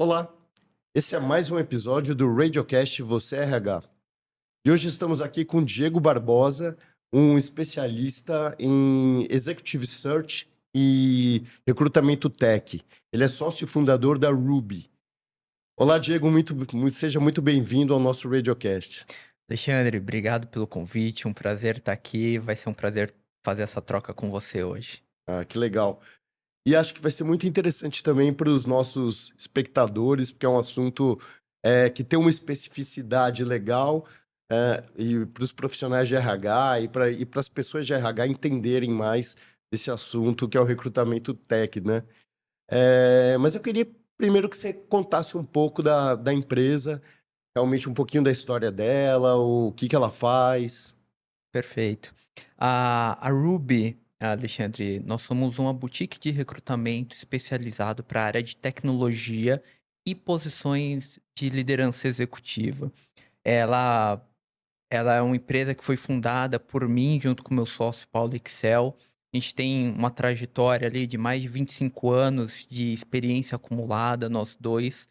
Olá, esse é mais um episódio do Radiocast Você RH. E hoje estamos aqui com Diego Barbosa, um especialista em Executive Search e recrutamento tech. Ele é sócio e fundador da Ruby. Olá, Diego, seja muito bem-vindo ao nosso Radiocast. Alexandre, obrigado pelo convite, um prazer estar aqui, vai ser um prazer fazer essa troca com você hoje. Ah, que legal. E acho que vai ser muito interessante também para os nossos espectadores, porque é um assunto que tem uma especificidade legal, e para os profissionais de RH e para as pessoas de RH entenderem mais esse assunto que é o recrutamento tech, né? Mas eu queria primeiro que você contasse um pouco da empresa, realmente um pouquinho da história dela, o que ela faz. Perfeito. A Ruby, Alexandre, nós somos uma boutique de recrutamento especializado para a área de tecnologia e posições de liderança executiva. Ela, ela é uma empresa que foi fundada por mim, junto com meu sócio Paulo Excel. A gente tem uma trajetória ali de mais de 25 anos de experiência acumulada, nós dois.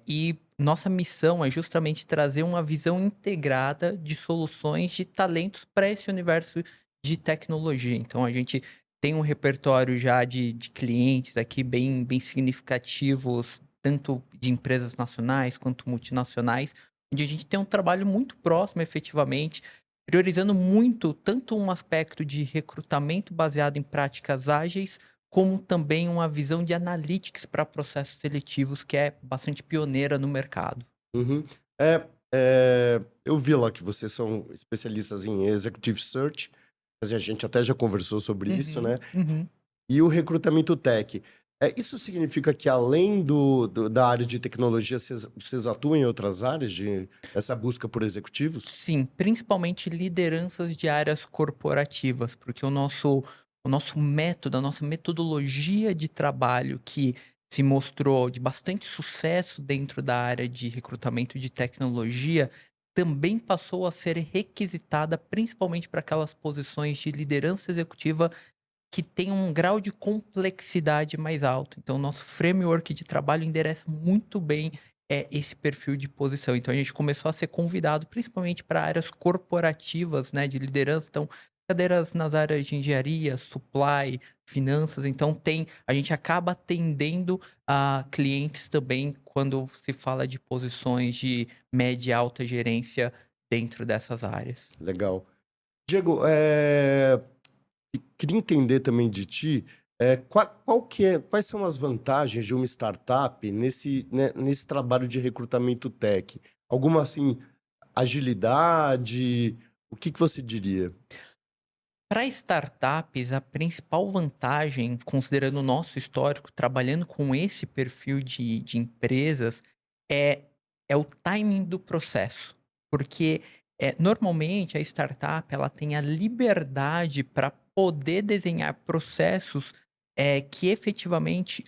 E nossa missão é justamente trazer uma visão integrada de soluções de talentos para esse universo de tecnologia. Então a gente tem um repertório já de clientes aqui bem significativos, tanto de empresas nacionais quanto multinacionais, onde a gente tem um trabalho muito próximo efetivamente, priorizando muito tanto um aspecto de recrutamento baseado em práticas ágeis, como também uma visão de analytics para processos seletivos que é bastante pioneira no mercado. Uhum. Eu vi lá que vocês são especialistas em Executive Search, mas a gente até já conversou sobre isso, Uhum, né? uhum. E o recrutamento tech. Isso significa que além da área de tecnologia, vocês atuam em outras áreas de essa busca por executivos? Sim, principalmente lideranças de áreas corporativas, porque o nosso método, a nossa metodologia de trabalho que se mostrou de bastante sucesso dentro da área de recrutamento de tecnologia, também passou a ser requisitada principalmente para aquelas posições de liderança executiva que tem um grau de complexidade mais alto. Então, o nosso framework de trabalho endereça muito bem esse perfil de posição. Então, a gente começou a ser convidado, principalmente para áreas corporativas, né, de liderança. Então, cadeiras nas áreas de engenharia, supply, finanças. Então, a gente acaba atendendo a clientes também quando se fala de posições de média e alta gerência dentro dessas áreas. Legal. Diego, queria entender também de ti, quais são as vantagens de uma startup nesse trabalho de recrutamento tech? Alguma, assim, agilidade? O que você diria? Para startups, a principal vantagem, considerando o nosso histórico, trabalhando com esse perfil de empresas, é, é o timing do processo. Porque normalmente a startup ela tem a liberdade para poder desenhar processos que efetivamente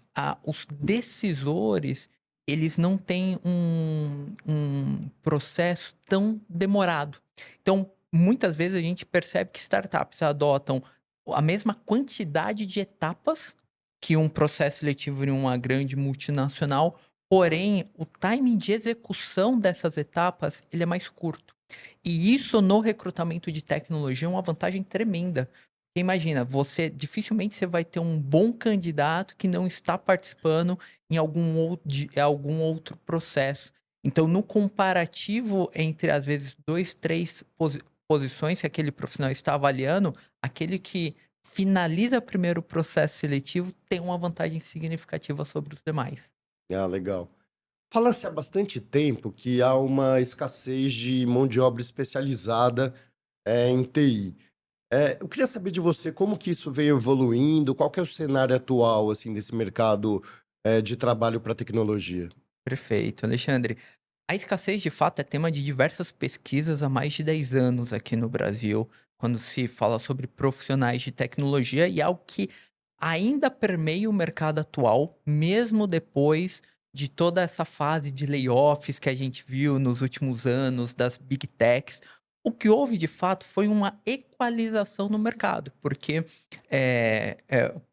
os decisores eles não têm um processo tão demorado. Então, muitas vezes a gente percebe que startups adotam a mesma quantidade de etapas que um processo seletivo em uma grande multinacional, porém o timing de execução dessas etapas ele é mais curto. E isso no recrutamento de tecnologia é uma vantagem tremenda. Porque imagina, dificilmente você vai ter um bom candidato que não está participando em algum outro processo. Então, no comparativo entre, às vezes, 2, 3 posições que aquele profissional está avaliando, aquele que finaliza primeiro o processo seletivo tem uma vantagem significativa sobre os demais. Ah, legal. Fala-se há bastante tempo que há uma escassez de mão de obra especializada, em TI. Eu queria saber de você como que isso veio evoluindo, qual que é o cenário atual, assim, desse mercado, de trabalho para tecnologia? Perfeito, Alexandre. A escassez, de fato, é tema de diversas pesquisas há mais de 10 anos aqui no Brasil, quando se fala sobre profissionais de tecnologia e algo que ainda permeia o mercado atual, mesmo depois de toda essa fase de layoffs que a gente viu nos últimos anos das big techs. O que houve de fato foi uma equalização no mercado, porque,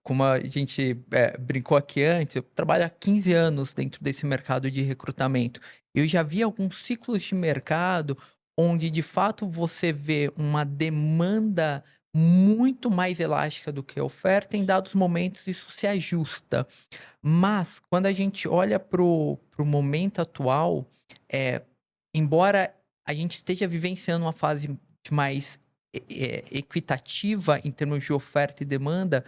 como a gente, brincou aqui antes, eu trabalho há 15 anos dentro desse mercado de recrutamento. Eu já vi alguns ciclos de mercado onde, de fato, você vê uma demanda muito mais elástica do que a oferta, em dados momentos isso se ajusta. Mas quando a gente olha para o momento atual, eh, embora a gente esteja vivenciando uma fase de mais equitativa em termos de oferta e demanda,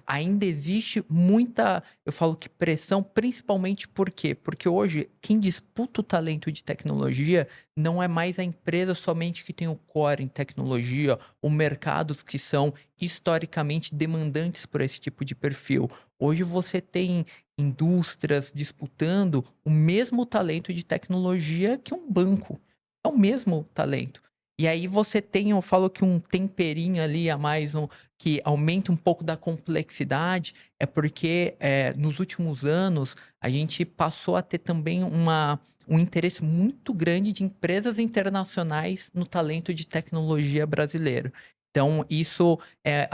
ainda existe muita, eu falo que pressão, principalmente por quê? Porque hoje quem disputa o talento de tecnologia não é mais a empresa somente que tem o core em tecnologia, ou mercados que são historicamente demandantes por esse tipo de perfil. Hoje você tem indústrias disputando o mesmo talento de tecnologia que um banco. É o mesmo talento. E aí você tem, eu falo que um temperinho ali a mais, que aumenta um pouco da complexidade, é porque, nos últimos anos a gente passou a ter também um interesse muito grande de empresas internacionais no talento de tecnologia brasileiro. Então isso é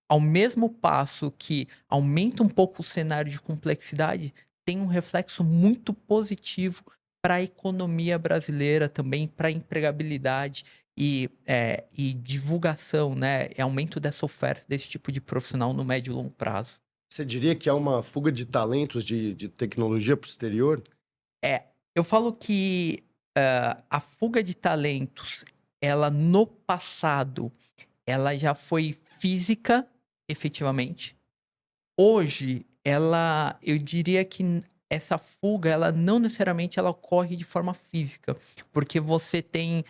ao mesmo passo que aumenta um pouco o cenário de complexidade, tem um reflexo muito positivo para a economia brasileira também, para a empregabilidade e divulgação, né, e aumento dessa oferta desse tipo de profissional no médio e longo prazo. Você diria que há uma fuga de talentos de tecnologia para o exterior? É, eu falo que, a fuga de talentos, ela no passado, ela já foi física, efetivamente. Hoje, eu diria que essa fuga, ela não necessariamente ela ocorre de forma física, porque você tem,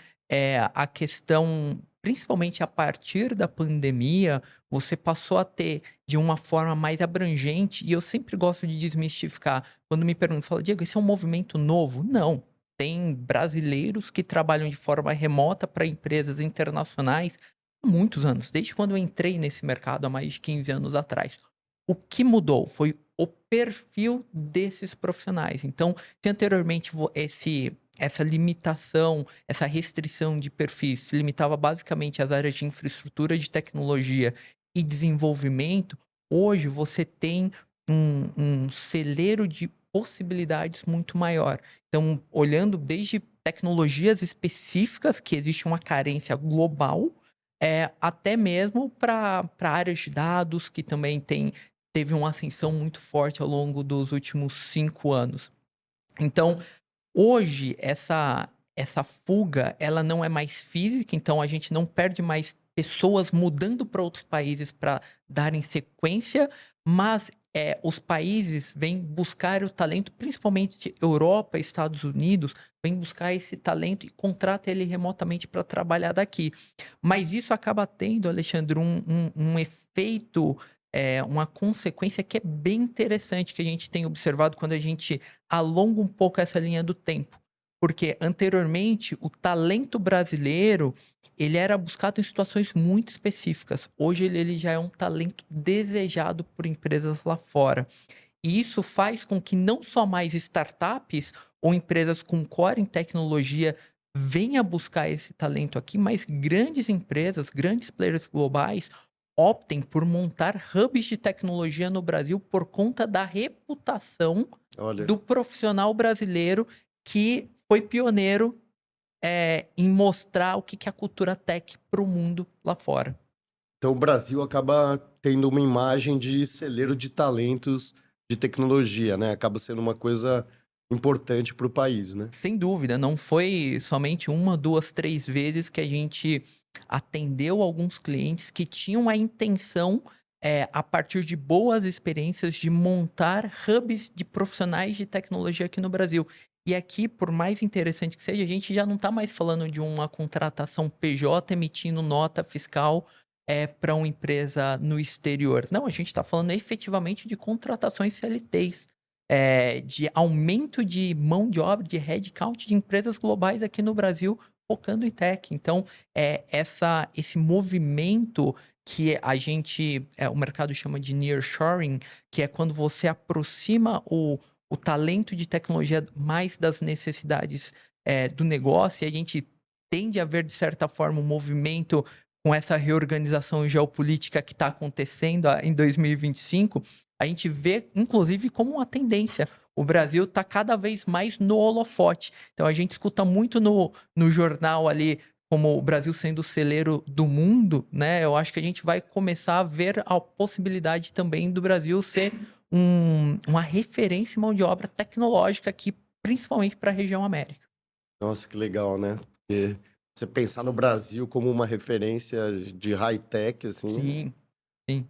a questão, principalmente a partir da pandemia, você passou a ter de uma forma mais abrangente, e eu sempre gosto de desmistificar. Quando me perguntam, fala: "Diego, esse é um movimento novo?" Não, tem brasileiros que trabalham de forma remota para empresas internacionais há muitos anos, desde quando eu entrei nesse mercado há mais de 15 anos atrás. O que mudou foi o perfil desses profissionais. Então, se anteriormente essa limitação, essa restrição de perfis se limitava basicamente às áreas de infraestrutura de tecnologia e desenvolvimento, hoje você tem um celeiro de possibilidades muito maior. Então, olhando desde tecnologias específicas, que existe uma carência global, até mesmo para áreas de dados, que também teve uma ascensão muito forte ao longo dos últimos 5 anos. Então, hoje, essa fuga, ela não é mais física, então a gente não perde mais pessoas mudando para outros países para darem sequência, mas, os países vêm buscar o talento, principalmente Europa, Estados Unidos, vêm buscar esse talento e contrata ele remotamente para trabalhar daqui. Mas isso acaba tendo, Alexandre, um efeito, uma consequência que é bem interessante, que a gente tem observado quando a gente alonga um pouco essa linha do tempo. Porque anteriormente o talento brasileiro, ele era buscado em situações muito específicas. Hoje ele já é um talento desejado por empresas lá fora. E isso faz com que não só mais startups ou empresas com core em tecnologia venha buscar esse talento aqui, mas grandes empresas, grandes players globais optem por montar hubs de tecnologia no Brasil por conta da reputação Olha, do profissional brasileiro que foi pioneiro, em mostrar o que que é a cultura tech para o mundo lá fora. então o Brasil acaba tendo uma imagem de celeiro de talentos de tecnologia, né? Acaba sendo uma coisa importante para o país, né? Sem dúvida, não foi somente uma, 2, 3 vezes que a gente atendeu alguns clientes que tinham a intenção, a partir de boas experiências, de montar hubs de profissionais de tecnologia aqui no Brasil. E aqui, por mais interessante que seja, a gente já não está mais falando de uma contratação PJ emitindo nota fiscal, para uma empresa no exterior. Não, a gente está falando efetivamente de contratações CLTs, de aumento de mão de obra, de headcount de empresas globais aqui no Brasil, focando em tech. Então, esse movimento que o mercado chama de nearshoring, que é quando você aproxima o talento de tecnologia mais das necessidades, do negócio, e a gente tende a haver, de certa forma, um movimento com essa reorganização geopolítica que está acontecendo em 2025, a gente vê, inclusive, como uma tendência. O Brasil está cada vez mais no holofote. Então, a gente escuta muito no jornal ali, como o Brasil sendo o celeiro do mundo, né? Eu acho que a gente vai começar a ver a possibilidade também do Brasil ser uma referência em mão de obra tecnológica aqui, principalmente para a região América. Nossa, que legal, né? Porque você pensar no Brasil como uma referência de high-tech, assim, Sim, sim,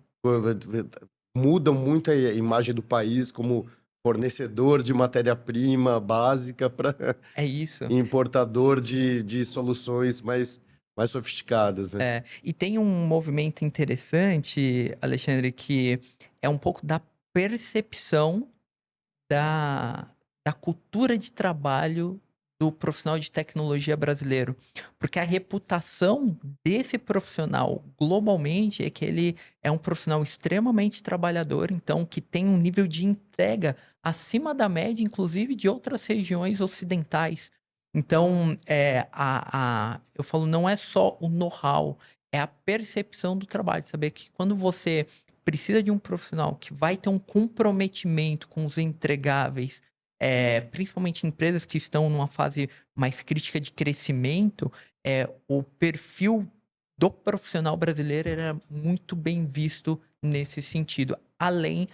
muda muito a imagem do país como fornecedor de matéria-prima básica para é isso. importador de soluções mais sofisticadas, né? E tem um movimento interessante, Alexandre, que é um pouco da percepção da, da cultura de trabalho do profissional de tecnologia brasileiro. Porque a reputação desse profissional globalmente é que ele é um profissional extremamente trabalhador, então que tem um nível de entrega acima da média, inclusive de outras regiões ocidentais. Então, eu falo, não é só o know-how, é a percepção do trabalho. Saber que quando você precisa de um profissional que vai ter um comprometimento com os entregáveis, principalmente empresas que estão numa fase mais crítica de crescimento, o perfil do profissional brasileiro era muito bem visto nesse sentido. Além,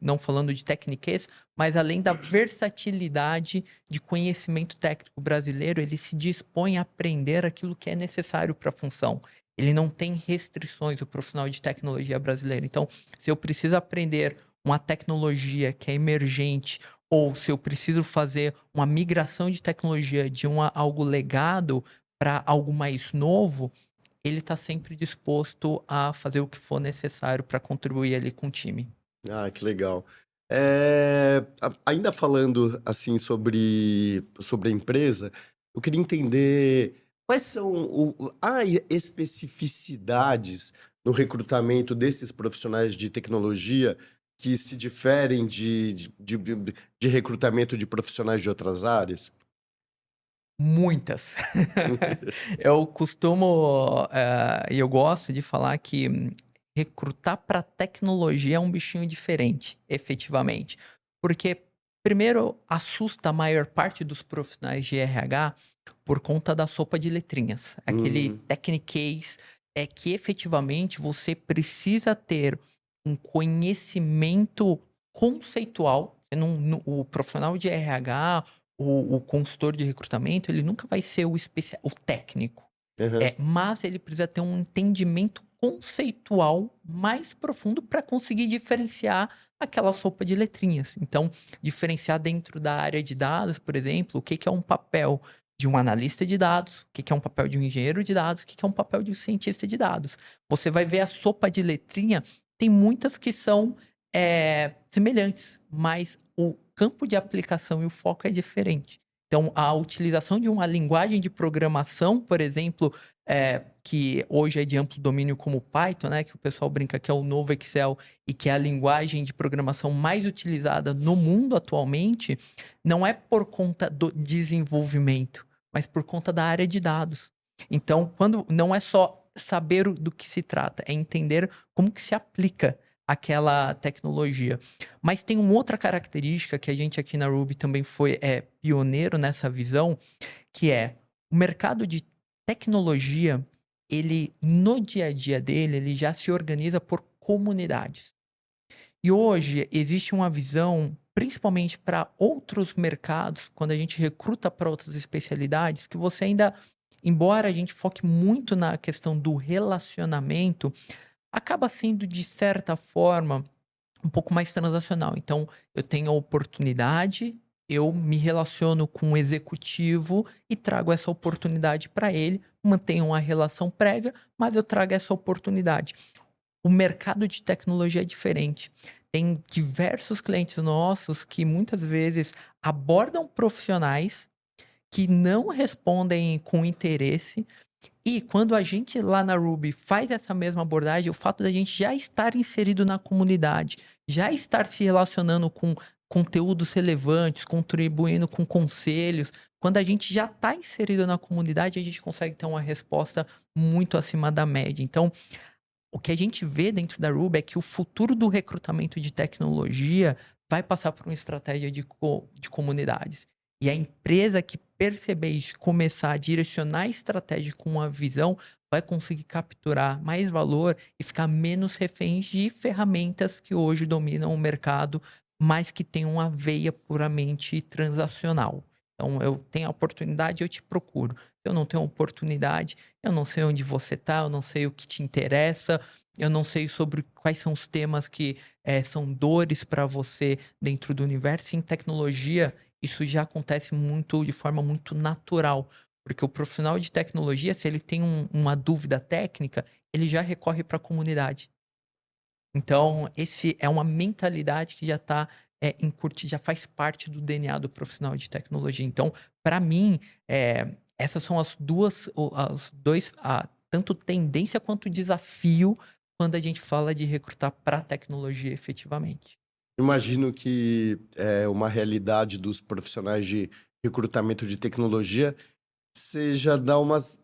não falando de tecniquez, mas além da versatilidade de conhecimento técnico brasileiro, ele se dispõe a aprender aquilo que é necessário para a função. Ele não tem restrições, o profissional de tecnologia brasileiro. Então, se eu preciso aprender uma tecnologia que é emergente, ou se eu preciso fazer uma migração de tecnologia de algo legado para algo mais novo, ele está sempre disposto a fazer o que for necessário para contribuir ali com o time. Ah, que legal. Ainda falando assim sobre a empresa, eu queria entender quais são há especificidades no recrutamento desses profissionais de tecnologia que se diferem de recrutamento de profissionais de outras áreas? Muitas. Eu costumo, e eu gosto de falar que recrutar para tecnologia é um bichinho diferente, efetivamente. Porque, primeiro, assusta a maior parte dos profissionais de RH por conta da sopa de letrinhas. Aquele Hum, techniquez é que efetivamente você precisa ter um conhecimento conceitual. Você o profissional de RH, o consultor de recrutamento, ele nunca vai ser o técnico. aham. Mas ele precisa ter um entendimento conceitual mais profundo para conseguir diferenciar aquela sopa de letrinhas. Então, diferenciar dentro da área de dados, por exemplo, o que que é um papel de um analista de dados, o que que é um papel de um engenheiro de dados, o que que é um papel de um cientista de dados. Você vai ver a sopa de letrinha, tem muitas que são semelhantes, mas o campo de aplicação e o foco é diferente. Então, a utilização de uma linguagem de programação, por exemplo, que hoje é de amplo domínio como Python, né, que o pessoal brinca que é o novo Excel e que é a linguagem de programação mais utilizada no mundo atualmente, não é por conta do desenvolvimento, mas por conta da área de dados. Então, quando não é só saber do que se trata, é entender como que se aplica aquela tecnologia. Mas tem uma outra característica que a gente aqui na Ruby também foi pioneiro nessa visão, que é o mercado de tecnologia, ele no dia a dia dele, ele já se organiza por comunidades. E hoje existe uma visão, principalmente para outros mercados, quando a gente recruta para outras especialidades, que você ainda, embora a gente foque muito na questão do relacionamento, acaba sendo de certa forma um pouco mais transacional. Então, eu tenho a oportunidade, eu me relaciono com o executivo e trago essa oportunidade para ele, mantenho uma relação prévia, mas eu trago essa oportunidade. O mercado de tecnologia é diferente. Tem diversos clientes nossos que muitas vezes abordam profissionais que não respondem com interesse E quando a gente lá na Ruby faz essa mesma abordagem, o fato da gente já estar inserido na comunidade, já estar se relacionando com conteúdos relevantes, contribuindo com conselhos, quando a gente já está inserido na comunidade, a gente consegue ter uma resposta muito acima da média. Então, o que a gente vê dentro da Ruby é que o futuro do recrutamento de tecnologia vai passar por uma estratégia de comunidades. E a empresa que perceber isso, começar a direcionar a estratégia com uma visão, vai conseguir capturar mais valor e ficar menos refém de ferramentas que hoje dominam o mercado, mas que têm uma veia puramente transacional. Então, eu tenho a oportunidade, eu te procuro. Se eu não tenho oportunidade, eu não sei onde você está, eu não sei o que te interessa, eu não sei sobre quais são os temas que são dores para você dentro do universo. Em tecnologia, isso já acontece muito de forma muito natural, porque o profissional de tecnologia, se ele tem uma dúvida técnica, ele já recorre para a comunidade. Então, esse é uma mentalidade que já está incutida, já faz parte do DNA do profissional de tecnologia. Então, para mim, essas são as duas, os dois, tanto tendência quanto desafio quando a gente fala de recrutar para tecnologia efetivamente. Imagino que é uma realidade dos profissionais de recrutamento de tecnologia seja dar umas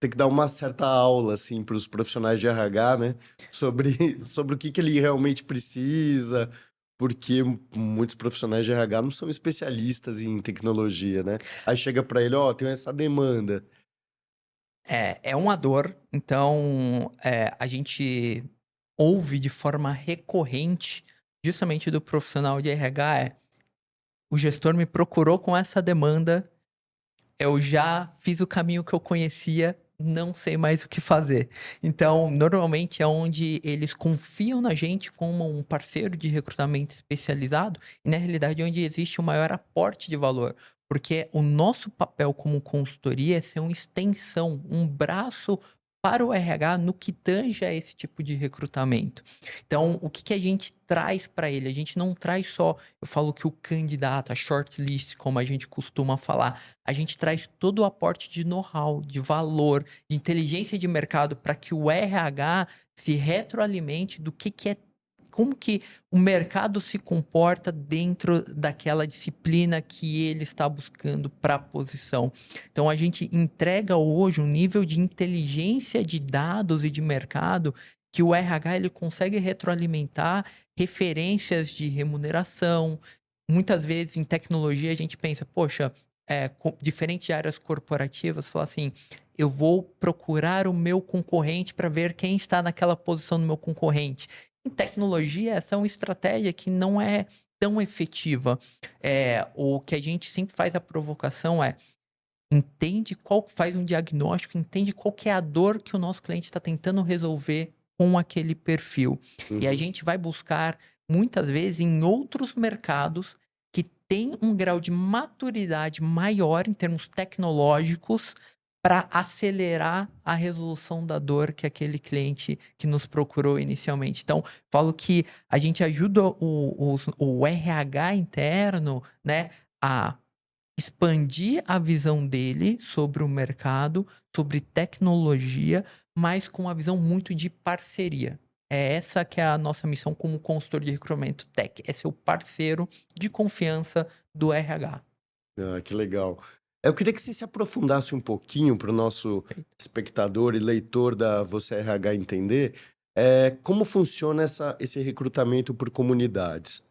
ter que dar uma certa aula, assim, para os profissionais de RH, né, sobre sobre o que que ele realmente precisa, porque muitos profissionais de RH não são especialistas em tecnologia, né. Aí chega para ele: "Ó, tenho essa demanda". É uma dor, então a gente ouve de forma recorrente, justamente do profissional de RH, o gestor me procurou com essa demanda. Eu já fiz o caminho que eu conhecia, não sei mais o que fazer. Então, normalmente é onde eles confiam na gente como um parceiro de recrutamento especializado e, na realidade, é onde existe o maior aporte de valor. Porque o nosso papel como consultoria é ser uma extensão, um braço para o RH no que tange a esse tipo de recrutamento. Então, o que a gente traz para ele? A gente não traz só, eu falo que o candidato, a shortlist, como a gente costuma falar, a gente traz todo o aporte de know-how, de valor, de inteligência de mercado para que o RH se retroalimente do que é, como que o mercado se comporta dentro daquela disciplina que ele está buscando para a posição. Então a gente entrega hoje um nível de inteligência de dados e de mercado que o RH ele consegue retroalimentar referências de remuneração. Muitas vezes em tecnologia a gente pensa, poxa, diferente de áreas corporativas, falar assim, eu vou procurar o meu concorrente para ver quem está naquela posição do meu concorrente. Em tecnologia, essa é uma estratégia que não é tão efetiva. O que a gente sempre faz a provocação entende qual, faz um diagnóstico, entende qual que é a dor que o nosso cliente está tentando resolver com aquele perfil. E a Uhum. gente vai buscar, muitas vezes, em outros mercados que têm um grau de maturidade maior em termos tecnológicos para acelerar a resolução da dor que aquele cliente que nos procurou inicialmente. Então, falo que a gente ajuda o RH interno, né, a expandir a visão dele sobre o mercado, sobre tecnologia, mas com uma visão muito de parceria. É essa que é a nossa missão como consultor de recrutamento tech, é ser o parceiro de confiança do RH. Ah, que legal. Eu queria que você se aprofundasse um pouquinho para o nosso espectador e leitor da Você RH entender, como funciona esse recrutamento por comunidades.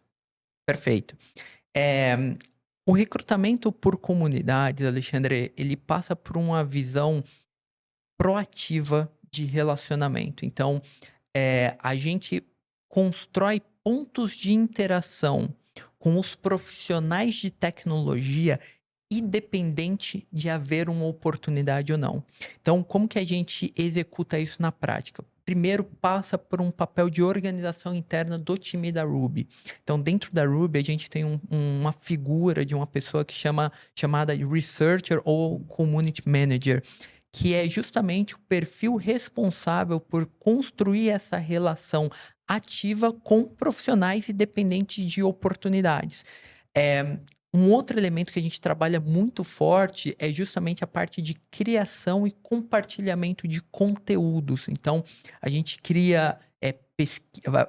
Perfeito. Eh, o recrutamento por comunidades, Alexandre, ele passa por uma visão proativa de relacionamento. Então, a gente constrói pontos de interação com os profissionais de tecnologia, independente de haver uma oportunidade ou não. Então, como que a gente executa isso na prática? Primeiro, passa por um papel de organização interna do time da Ruby. Então, dentro da Ruby, a gente tem uma figura de uma pessoa chamada Researcher ou Community Manager, que é justamente o perfil responsável por construir essa relação ativa com profissionais independentes de oportunidades. Um outro elemento que a gente trabalha muito forte é justamente a parte de criação e compartilhamento de conteúdos. Então, a gente cria,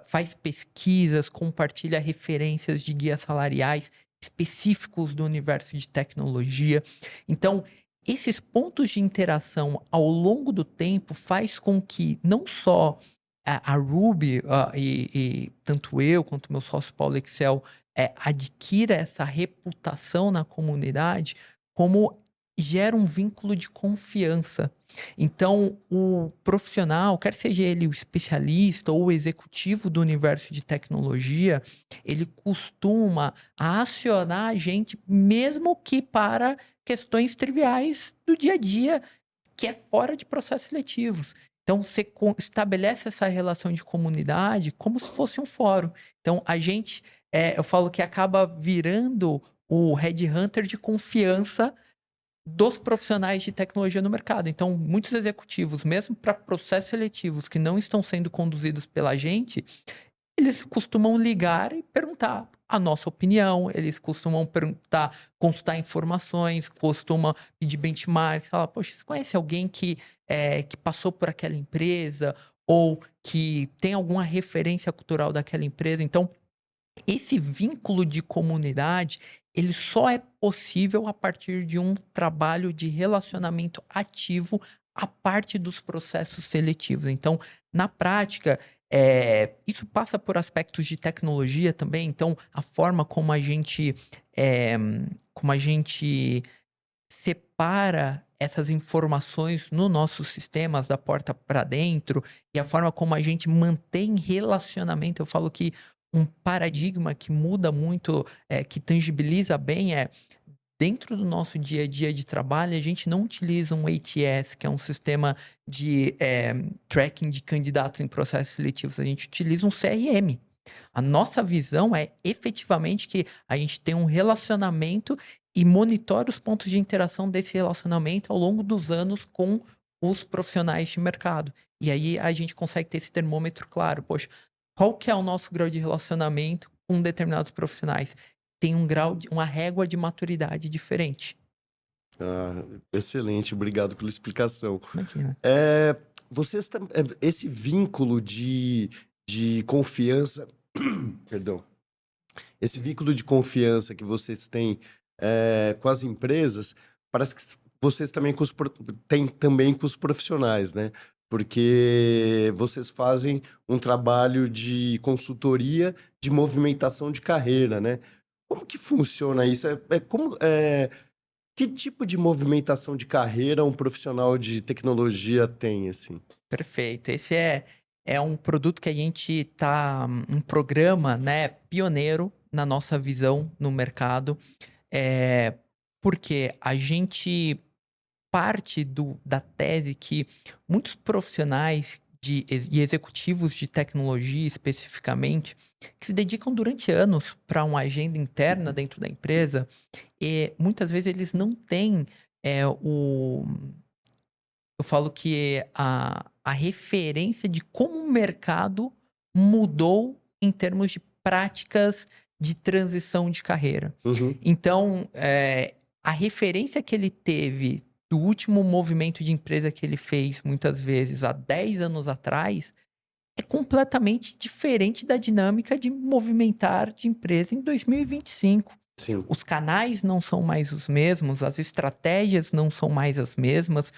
faz pesquisas, compartilha referências de guias salariais específicos do universo de tecnologia. Então, esses pontos de interação ao longo do tempo faz com que não só a Ruby, e tanto eu quanto meu sócio Paulo Excel adquira essa reputação na comunidade, como gera um vínculo de confiança. Então, o profissional, quer seja ele o especialista ou o executivo do universo de tecnologia, ele costuma acionar a gente, mesmo que para questões triviais do dia a dia, que é fora de processos seletivos. Então, você estabelece essa relação de comunidade como se fosse um fórum. Então, a gente, eu falo que acaba virando o headhunter de confiança dos profissionais de tecnologia no mercado. Então, muitos executivos, mesmo para processos seletivos que não estão sendo conduzidos pela gente, eles costumam ligar e perguntar a nossa opinião, eles costumam perguntar, consultar informações, costumam pedir benchmark, falar, poxa, você conhece alguém que passou por aquela empresa ou que tem alguma referência cultural daquela empresa? Então, esse vínculo de comunidade, ele só é possível a partir de um trabalho de relacionamento ativo à parte dos processos seletivos. Então, na prática, isso passa por aspectos de tecnologia também. Então, a forma eh, como a gente separa essas informações no nossos sistemas da porta para dentro e a forma como a gente mantém relacionamento. Eu falo que um paradigma que muda muito, que tangibiliza bem dentro do nosso dia a dia de trabalho, a gente não utiliza um ATS, que é um sistema de tracking de candidatos em processos seletivos, a gente utiliza um CRM. A nossa visão é efetivamente que a gente tem um relacionamento e monitora os pontos de interação desse relacionamento ao longo dos anos com os profissionais de mercado. E aí a gente consegue ter esse termômetro claro. Poxa, qual que é o nosso grau de relacionamento com determinados profissionais? Tem uma régua de maturidade diferente. Ah, excelente, obrigado pela explicação. Imagina. Eh, esse vínculo de confiança, perdão, esse vínculo de confiança que vocês têm, com as empresas, parece que vocês também têm também com os profissionais, né? Porque vocês fazem um trabalho de consultoria de movimentação de carreira, né? Como que funciona isso? Que tipo de movimentação de carreira um profissional de tecnologia tem, assim? Perfeito. Esse é um produto que a gente tá um programa, né, pioneiro na nossa visão no mercado, é porque a gente parte da tese que muitos profissionais e executivos de tecnologia, especificamente, que se dedicam durante anos para uma agenda interna dentro da empresa, e muitas vezes eles não têm, o eu falo que a referência de como o mercado mudou em termos de práticas de transição de carreira. Uhum. Então, a referência que ele teve do último movimento de empresa que ele fez, muitas vezes, há 10 anos atrás, é completamente diferente da dinâmica de movimentar de empresa em 2025. Sim. Os canais não são mais os mesmos, as estratégias não são mais as mesmas.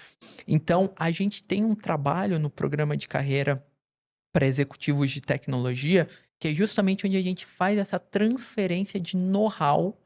Então, a gente tem um trabalho no programa de carreira para executivos de tecnologia, que é justamente onde a gente faz essa transferência de know-how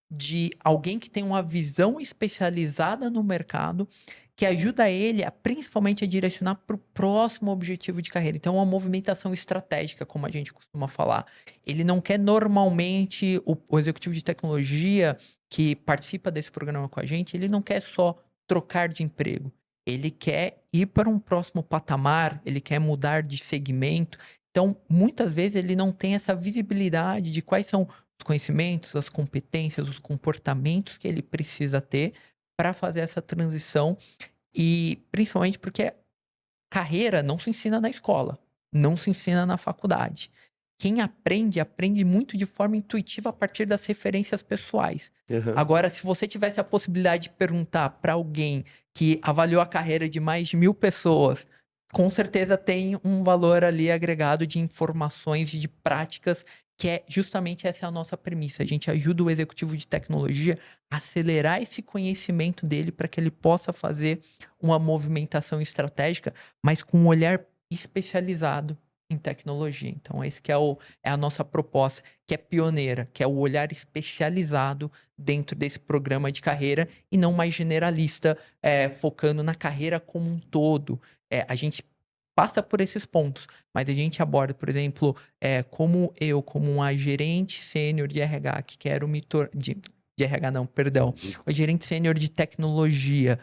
de alguém que tem uma visão especializada no mercado, que ajuda ele a principalmente a direcionar para o próximo objetivo de carreira. Então, é uma movimentação estratégica, como a gente costuma falar. Ele não quer normalmente, o executivo de tecnologia que participa desse programa com a gente, ele não quer só trocar de emprego. Ele quer ir para um próximo patamar, ele quer mudar de segmento. Então, muitas vezes ele não tem essa visibilidade de quais são os conhecimentos, as competências, os comportamentos que ele precisa ter para fazer essa transição e principalmente porque carreira não se ensina na escola, não se ensina na faculdade. quem aprende, aprende muito de forma intuitiva a partir das referências pessoais. Aham. Agora, se você tivesse a possibilidade de perguntar para alguém que avaliou a carreira de mais de 1000 pessoas, com certeza tem um valor ali agregado de informações e de práticas, que é justamente essa é a nossa premissa. A gente ajuda o executivo de tecnologia a acelerar esse conhecimento dele para que ele possa fazer uma movimentação estratégica, mas com um olhar especializado em tecnologia. Então, esse que é a nossa proposta, que é pioneira, que é o olhar especializado dentro desse programa de carreira e não mais generalista, focando na carreira como um todo. A gente passa por esses pontos, mas a gente aborda, por exemplo, como eu, como uma gerente sênior de RH, que quero me de RH não, perdão, o gerente sênior de tecnologia,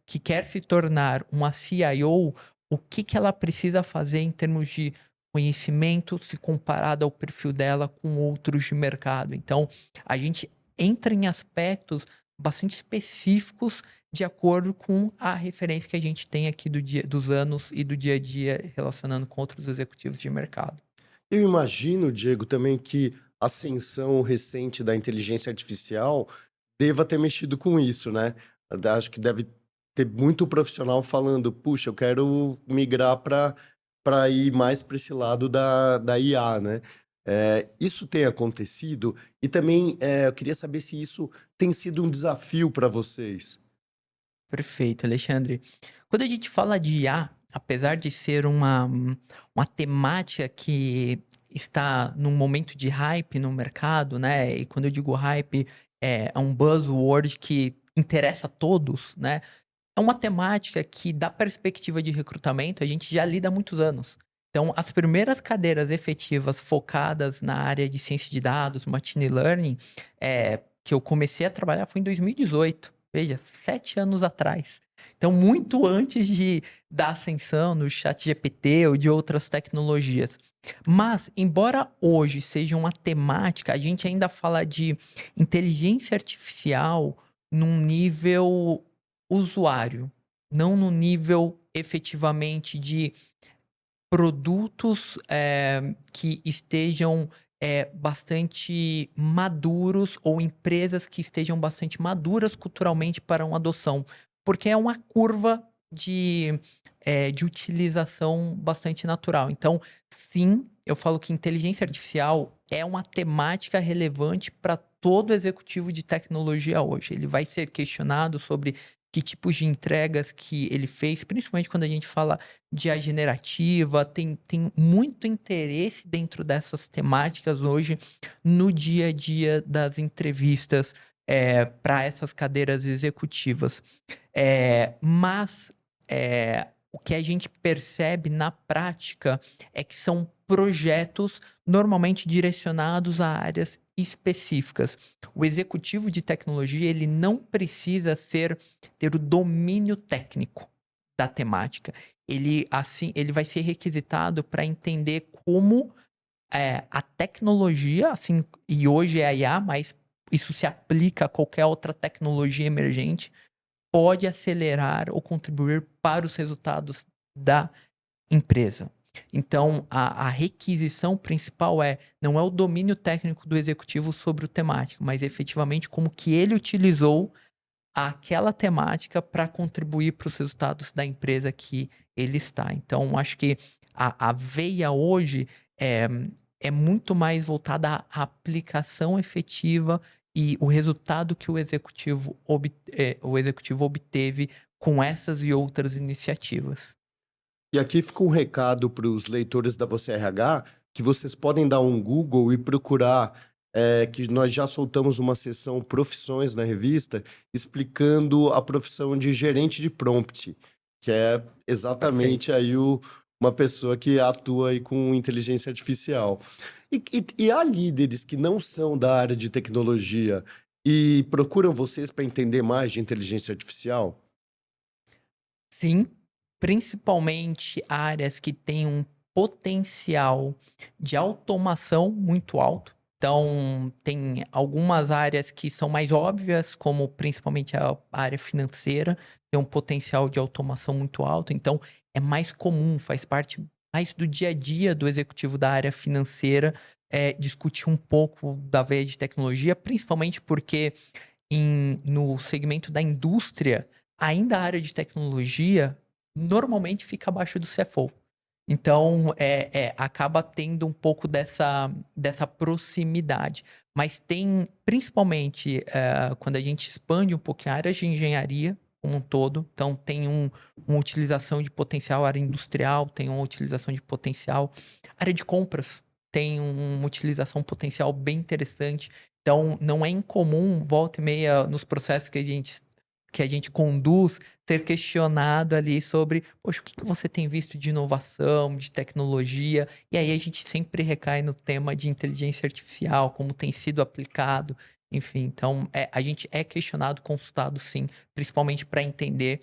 que quer se tornar uma CIO, o que que ela precisa fazer em termos de conhecimento, se comparado ao perfil dela com outros de mercado. Então, a gente entra em aspectos bastante específicos de acordo com a referência que a gente tem aqui dos anos e do dia a dia relacionando com outros executivos de mercado. Eu imagino, Diego, também que a ascensão recente da inteligência artificial deva ter mexido com isso, né? Acho que deve ter muito profissional falando, puxa, eu quero migrar para ir mais para esse lado da IA, né? Isso tem acontecido e também eu queria saber se isso tem sido um desafio para vocês. Perfeito, Alexandre. Quando a gente fala de IA, apesar de ser uma temática que está num momento de hype no mercado, né? E quando eu digo hype, é um buzzword que interessa a todos, né? É uma temática que, da perspectiva de recrutamento, a gente já lida há muitos anos. Então, as primeiras cadeiras efetivas focadas na área de ciência de dados, machine learning, que eu comecei a trabalhar foi em 2018. Veja, 7 anos atrás. Então, muito antes da ascensão no ChatGPT ou de outras tecnologias. Mas, embora hoje seja uma temática, a gente ainda fala de inteligência artificial num nível usuário, não no nível efetivamente de produtos, que estejam, bastante maduros ou empresas que estejam bastante maduras culturalmente para uma adoção, porque é uma curva de utilização bastante natural. Então, sim, eu falo que inteligência artificial é uma temática relevante para todo executivo de tecnologia hoje. Ele vai ser questionado sobre que tipos de entregas que ele fez, principalmente quando a gente fala de IA generativa, tem muito interesse dentro dessas temáticas hoje no dia a dia das entrevistas, para essas cadeiras executivas. Mas, o que a gente percebe na prática é que são projetos normalmente direcionados a áreas específicas. O executivo de tecnologia, ele não precisa ter o domínio técnico da temática. Ele vai ser requisitado para entender como, a tecnologia, assim, e hoje é a IA, mas isso se aplica a qualquer outra tecnologia emergente, pode acelerar ou contribuir para os resultados da empresa. Então, a requisição principal não é o domínio técnico do executivo sobre o temático, mas efetivamente como que ele utilizou aquela temática para contribuir para os resultados da empresa que ele está. Então, acho que a veia hoje é, é muito mais voltada à aplicação efetiva e o resultado que o executivo obteve com essas e outras iniciativas. E aqui fica um recado para os leitores da Você RH, que vocês podem dar um Google e procurar, que nós já soltamos uma seção profissões na revista, explicando a profissão de gerente de prompt, que é exatamente Perfeito. aí uma pessoa que atua aí com inteligência artificial. E há líderes que não são da área de tecnologia e procuram vocês para entender mais de inteligência artificial? Sim, principalmente áreas que têm um potencial de automação muito alto. Então, tem algumas áreas que são mais óbvias, como principalmente a área financeira, tem um potencial de automação muito alto. Então, é mais comum, faz parte mais do dia a dia do executivo da área financeira, discutir um pouco da veia de tecnologia, principalmente porque no segmento da indústria, ainda a área de tecnologia normalmente fica abaixo do CFO. Então, acaba tendo um pouco dessa proximidade. Mas tem, principalmente, quando a gente expande um pouquinho a área de engenharia como um todo, então tem uma utilização de potencial área industrial, tem uma utilização de potencial área de compras, tem uma utilização potencial bem interessante. Então, não é incomum, volta e meia, nos processos que a gente conduz, ser questionado ali sobre, poxa, o que que você tem visto de inovação, de tecnologia? E aí a gente sempre recai no tema de inteligência artificial, como tem sido aplicado, enfim. Então, a gente é questionado, consultado sim, principalmente para entender.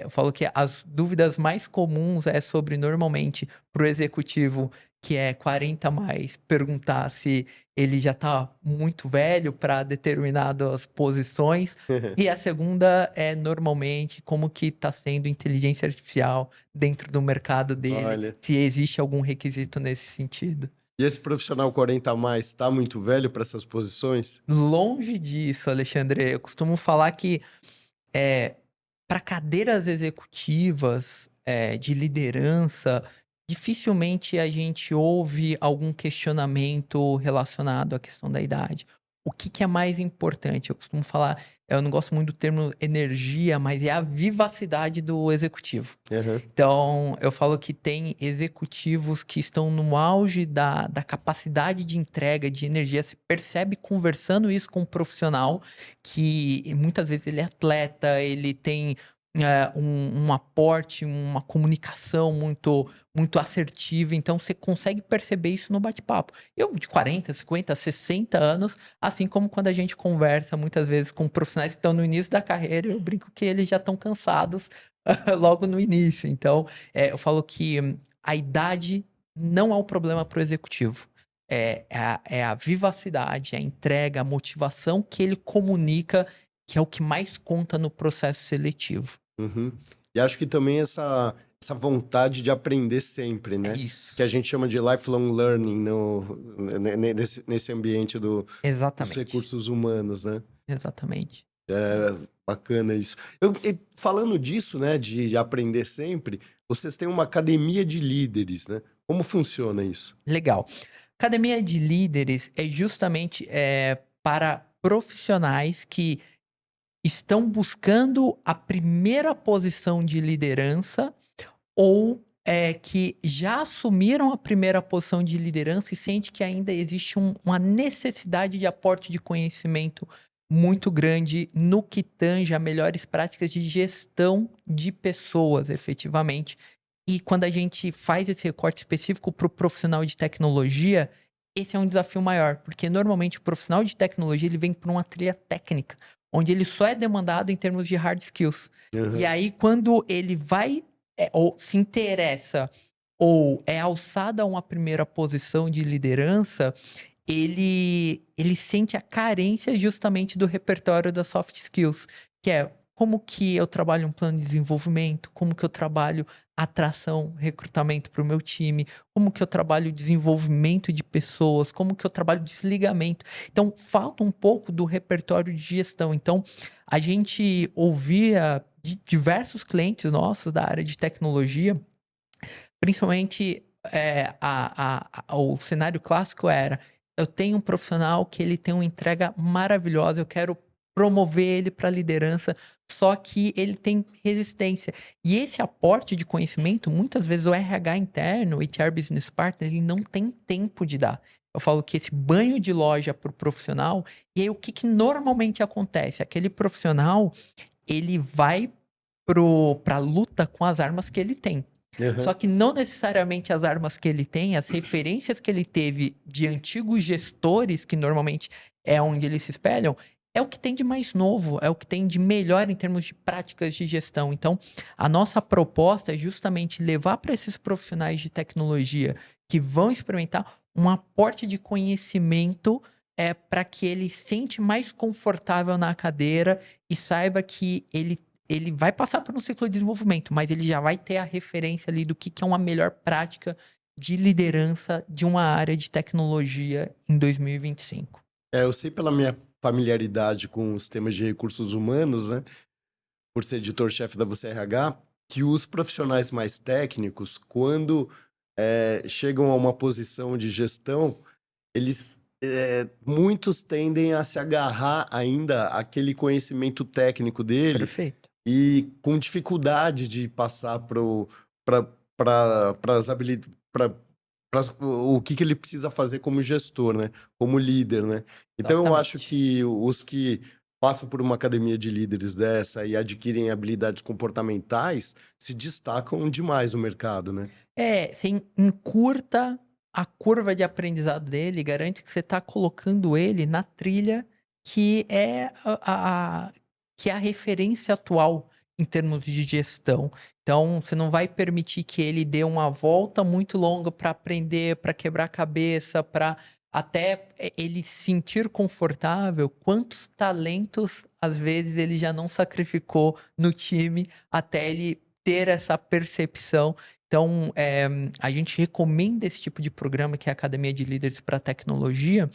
Eu falo que as dúvidas mais comuns é sobre, normalmente, para o executivo que é 40 mais, perguntar se ele já está muito velho para determinadas posições. E a segunda é, normalmente, como que está sendo inteligência artificial dentro do mercado dele, Olha. se existe algum requisito nesse sentido. E esse profissional 40 a mais está muito velho para essas posições? Longe disso, Alexandre, eu costumo falar que para cadeiras executivas, de liderança, dificilmente a gente ouve algum questionamento relacionado à questão da idade. O que que é mais importante? Eu costumo falar, eu não gosto muito do termo energia, mas é a vivacidade do executivo. Aham. Então, eu falo que tem executivos que estão no auge da capacidade de entrega de energia. Você percebe conversando isso com um profissional que muitas vezes ele é atleta, ele tem um aporte, uma comunicação muito assertiva. Então, você consegue perceber isso no bate-papo. Eu, de 40, 50, 60 anos, assim como quando a gente conversa muitas vezes com profissionais que estão no início da carreira, eu brinco que eles já estão cansados logo no início. Então, eu falo que a idade não é um problema para o executivo. É a vivacidade, a entrega, a motivação que ele comunica, que é o que mais conta no processo seletivo. Uhum. E acho que também essa vontade de aprender sempre, É né? Que isso. a gente chama de lifelong learning nesse ambiente dos Exatamente. recursos humanos, né? Exatamente. Bacana isso. Falando disso, né, de aprender sempre, vocês têm uma academia de líderes, né? Como funciona isso? Legal. Academia de líderes é justamente para profissionais que estão buscando a primeira posição de liderança ou que já assumiram a primeira posição de liderança e sente que ainda existe uma necessidade de aporte de conhecimento muito grande no que tange a melhores práticas de gestão de pessoas, efetivamente. E quando a gente faz esse recorte específico para o profissional de tecnologia, esse é um desafio maior, porque normalmente o profissional de tecnologia ele vem por uma trilha técnica, onde ele só é demandado em termos de hard skills. E Aham. aí, quando ele vai ou se interessa ou é alçado a uma primeira posição de liderança, ele sente a carência justamente do repertório das soft skills, que é como que eu trabalho um plano de desenvolvimento, como que eu trabalho atração, recrutamento para o meu time, como que eu trabalho desenvolvimento de pessoas, como que eu trabalho desligamento. Então, falta um pouco do repertório de gestão. Então, a gente ouvia de diversos clientes nossos da área de tecnologia, principalmente, o cenário clássico era: eu tenho um profissional que ele tem uma entrega maravilhosa, eu quero promover ele para liderança, só que ele tem resistência. E esse aporte de conhecimento, muitas vezes o RH interno, o HR Business Partner, ele não tem tempo de dar. Eu falo que esse banho de loja para o profissional, e aí o que normalmente acontece? Aquele profissional, ele vai para a luta com as armas que ele tem. Aham. Só que não necessariamente as armas que ele tem, as referências que ele teve de antigos gestores, que normalmente é onde eles se espelham, é o que tem de mais novo, é o que tem de melhor em termos de práticas de gestão. Então, a nossa proposta é justamente levar para esses profissionais de tecnologia que vão experimentar um aporte de conhecimento para que ele se sente mais confortável na cadeira e saiba que ele ele vai passar por um ciclo de desenvolvimento, mas ele já vai ter a referência ali do que é uma melhor prática de liderança de uma área de tecnologia em 2025. Eu sei pela minha familiaridade com os temas de recursos humanos, né, por ser editor-chefe da Você RH, que os profissionais mais técnicos, quando chegam a uma posição de gestão, eles muitos tendem a se agarrar ainda àquele conhecimento técnico dele Perfeito. e com dificuldade de passar para as habilidades, o que ele precisa fazer como gestor, né? Como líder, né? Então eu acho Exatamente. que os que passam por uma academia de líderes dessa e adquirem habilidades comportamentais se destacam demais no mercado, né? Você encurta a curva de aprendizado dele, garante que você está colocando ele na trilha que é que é a referência atual em termos de gestão. Então, você não vai permitir que ele dê uma volta muito longa para aprender, para quebrar a cabeça, para até ele se sentir confortável. Quantos talentos, às vezes, ele já não sacrificou no time até ele ter essa percepção. Então, a gente recomenda esse tipo de programa, que é a Academia de Líderes para Tecnologia,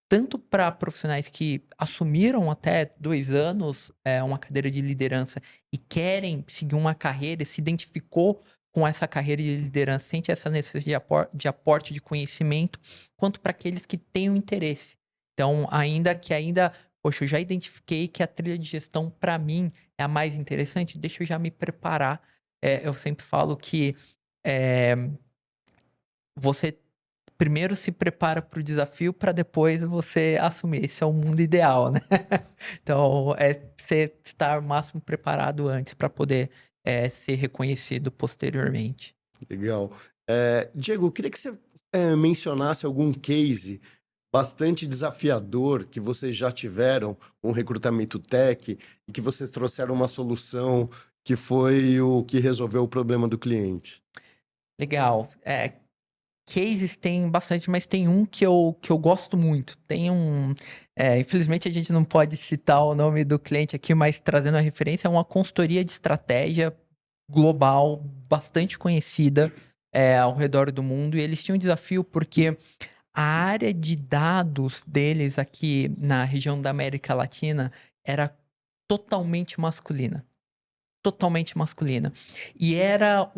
tanto para profissionais que assumiram até 2 anos, uma cadeira de liderança e querem seguir uma carreira e se identificou com essa carreira de liderança, sente essa necessidade de aporte de conhecimento, quanto para aqueles que têm o interesse. Então, poxa, eu já identifiquei que a trilha de gestão, para mim, é a mais interessante, deixa eu já me preparar. Eu sempre falo que eh, você primeiro se prepara para o desafio para depois você assumir. Esse é o mundo ideal, né? Então, você estar o máximo preparado antes para poder ser reconhecido posteriormente. Legal. Diego, eu queria que você mencionasse algum case bastante desafiador que vocês já tiveram com o recrutamento tech e que vocês trouxeram uma solução que foi o que resolveu o problema do cliente. Legal. Cases tem bastante, mas tem um que eu gosto muito. Infelizmente a gente não pode citar o nome do cliente aqui, mas trazendo a referência, é uma consultoria de estratégia global, bastante conhecida, ao redor do mundo. E eles tinham um desafio porque a área de dados deles aqui na região da América Latina era totalmente masculina. Totalmente masculina. E era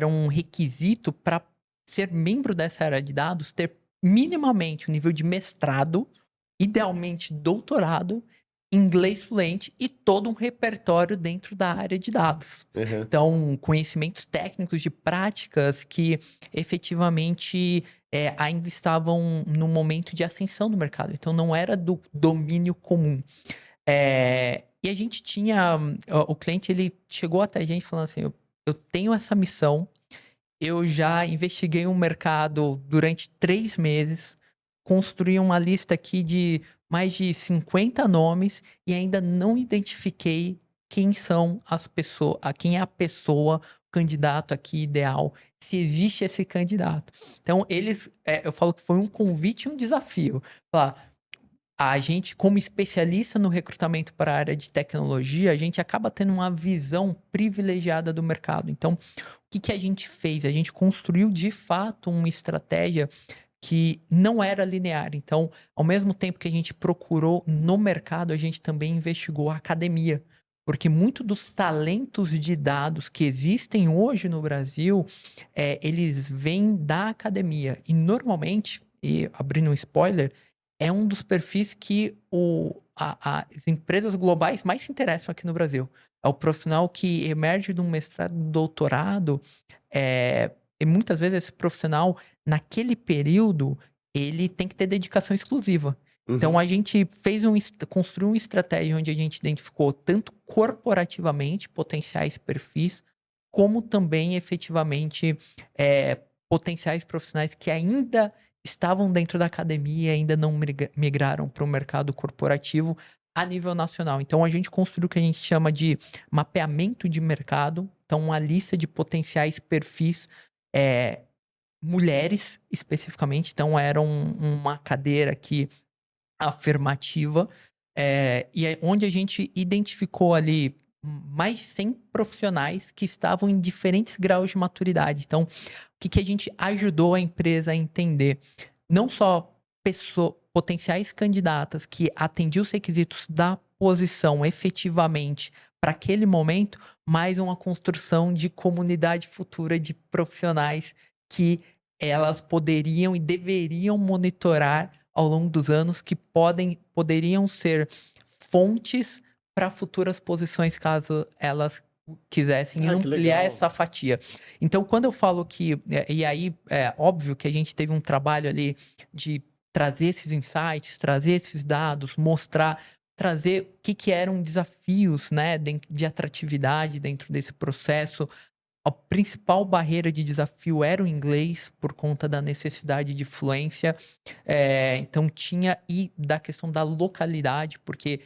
um requisito para ser membro dessa área de dados, ter minimamente um nível de mestrado, idealmente doutorado, inglês fluente e todo um repertório dentro da área de dados. Aham. Então, conhecimentos técnicos de práticas que efetivamente ainda estavam no momento de ascensão no mercado. Então, não era do domínio comum. E a gente tinha. O cliente ele chegou até a gente falando assim: eu tenho essa missão, eu já investiguei um mercado durante 3 meses, construí uma lista aqui de mais de 50 nomes e ainda não identifiquei quem são as pessoas, quem é a pessoa, o candidato aqui ideal, se existe esse candidato. Então, eu falo que foi um convite e um desafio. Falar, a gente, como especialista no recrutamento para a área de tecnologia, a gente acaba tendo uma visão privilegiada do mercado. Então, o que a gente fez? A gente construiu de fato uma estratégia que não era linear. Então, ao mesmo tempo que a gente procurou no mercado, a gente também investigou a academia. Porque muito dos talentos de dados que existem hoje no Brasil, eles vêm da academia. E normalmente, e abrindo um spoiler, é um dos perfis que as empresas globais mais se interessam aqui no Brasil. É o profissional que emerge de um mestrado, doutorado, e muitas vezes esse profissional, naquele período, ele tem que ter dedicação exclusiva. Então Uhum. a gente construiu uma estratégia onde a gente identificou tanto corporativamente potenciais perfis, como também efetivamente potenciais profissionais que ainda estavam dentro da academia e ainda não migraram para o mercado corporativo a nível nacional. Então a gente construiu o que a gente chama de mapeamento de mercado, então uma lista de potenciais perfis, eh, mulheres especificamente, então era uma cadeira aqui afirmativa, E é onde a gente identificou ali mais de 100 profissionais que estavam em diferentes graus de maturidade. Então, o que a gente ajudou a empresa a entender? Não só potenciais candidatas que atendiam os requisitos da posição efetivamente para aquele momento, mas uma construção de comunidade futura de profissionais que elas poderiam e deveriam monitorar ao longo dos anos, que poderiam ser fontes para futuras posições, caso elas quisessem Ah, que ampliar legal. essa fatia. Então, quando eu falo que, e aí é óbvio que a gente teve um trabalho ali de trazer esses insights, trazer esses dados, mostrar, trazer o que eram desafios, né, de atratividade dentro desse processo. A principal barreira de desafio era o inglês, por conta da necessidade de fluência. Então tinha, e da questão da localidade, porque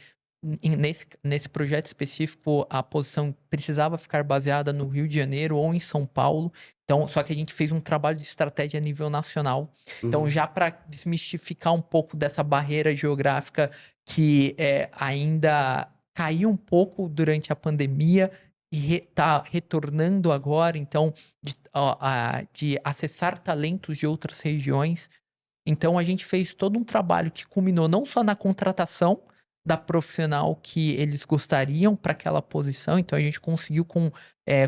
nesse projeto específico a posição precisava ficar baseada no Rio de Janeiro ou em São Paulo. Então, só que a gente fez um trabalho de estratégia a nível nacional. Então, Uhum. já para desmistificar um pouco dessa barreira geográfica que ainda caiu um pouco durante a pandemia e tá retornando agora, então, de acessar talentos de outras regiões. Então, a gente fez todo um trabalho que culminou não só na contratação da profissional que eles gostariam para aquela posição. Então, a gente conseguiu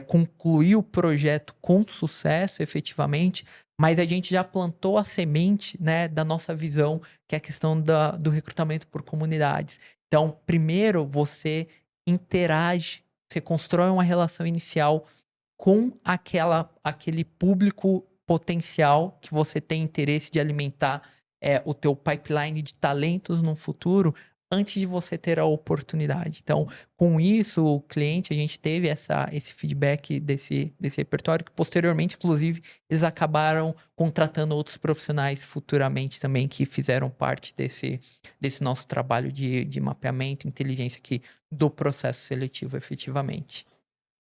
concluir o projeto com sucesso, efetivamente, mas a gente já plantou a semente, né, da nossa visão, que é a questão do recrutamento por comunidades. Então, primeiro você interage, você constrói uma relação inicial com aquele público potencial que você tem interesse de alimentar o teu pipeline de talentos no futuro, antes de você ter a oportunidade. Então, com isso, o cliente, a gente teve esse feedback desse repertório, que posteriormente, inclusive, eles acabaram contratando outros profissionais futuramente também, que fizeram parte desse nosso trabalho de mapeamento, inteligência aqui do processo seletivo, efetivamente.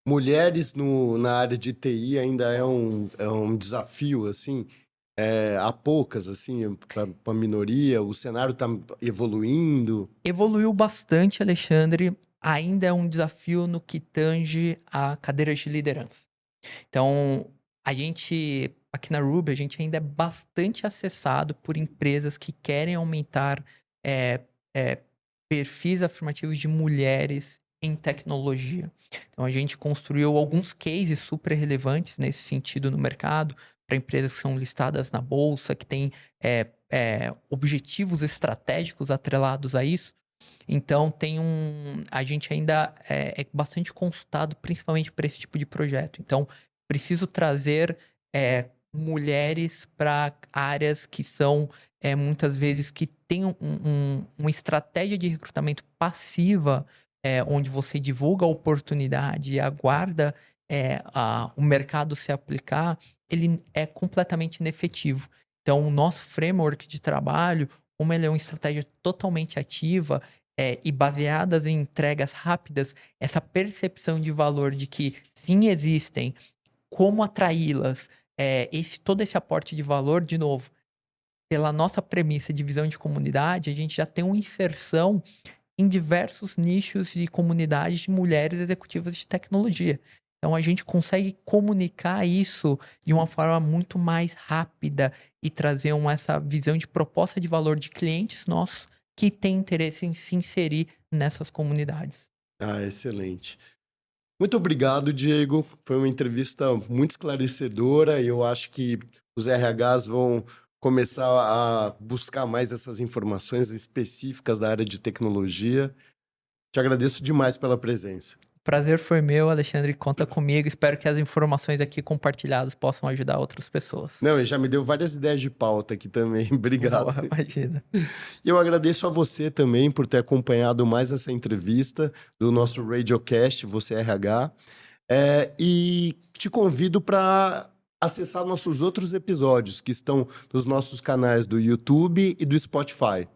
Mulheres na área de TI ainda é um desafio, assim, há poucas, assim, para a minoria, o cenário está evoluindo. Evoluiu bastante, Alexandre. Ainda é um desafio no que tange a cadeiras de liderança. Então, a gente, aqui na Ruby, a gente ainda é bastante acessado por empresas que querem aumentar eh, eh, perfis afirmativos de mulheres em tecnologia. Então, a gente construiu alguns cases super relevantes nesse sentido no mercado, para empresas que são listadas na bolsa, que têm objetivos estratégicos atrelados a isso. Então a gente ainda é bastante consultado, principalmente para esse tipo de projeto. Então, preciso trazer mulheres para áreas que são muitas vezes que têm uma estratégia de recrutamento passiva, onde você divulga a oportunidade e aguarda o mercado se aplicar, ele é completamente inefetivo. Então, o nosso framework de trabalho, como ele é uma estratégia totalmente ativa, e baseadas em entregas rápidas, essa percepção de valor de que sim existem, como atraí-las, todo esse aporte de valor, de novo, pela nossa premissa de visão de comunidade, a gente já tem uma inserção em diversos nichos de comunidades de mulheres executivas de tecnologia. Então a gente consegue comunicar isso de uma forma muito mais rápida e trazer essa visão de proposta de valor de clientes nossos que têm interesse em se inserir nessas comunidades. Ah, excelente. Muito obrigado, Diego. Foi uma entrevista muito esclarecedora e eu acho que os RHs vão começar a buscar mais essas informações específicas da área de tecnologia. Te agradeço demais pela presença. Prazer foi meu, Alexandre. Conta comigo. Espero que as informações aqui compartilhadas possam ajudar outras pessoas. Não, e já me deu várias ideias de pauta aqui também. Obrigado. Boa, imagina. E eu agradeço a você também por ter acompanhado mais essa entrevista do nosso Radiocast, Você RH. E te convido para acessar nossos outros episódios que estão nos nossos canais do YouTube e do Spotify.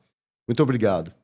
Muito obrigado.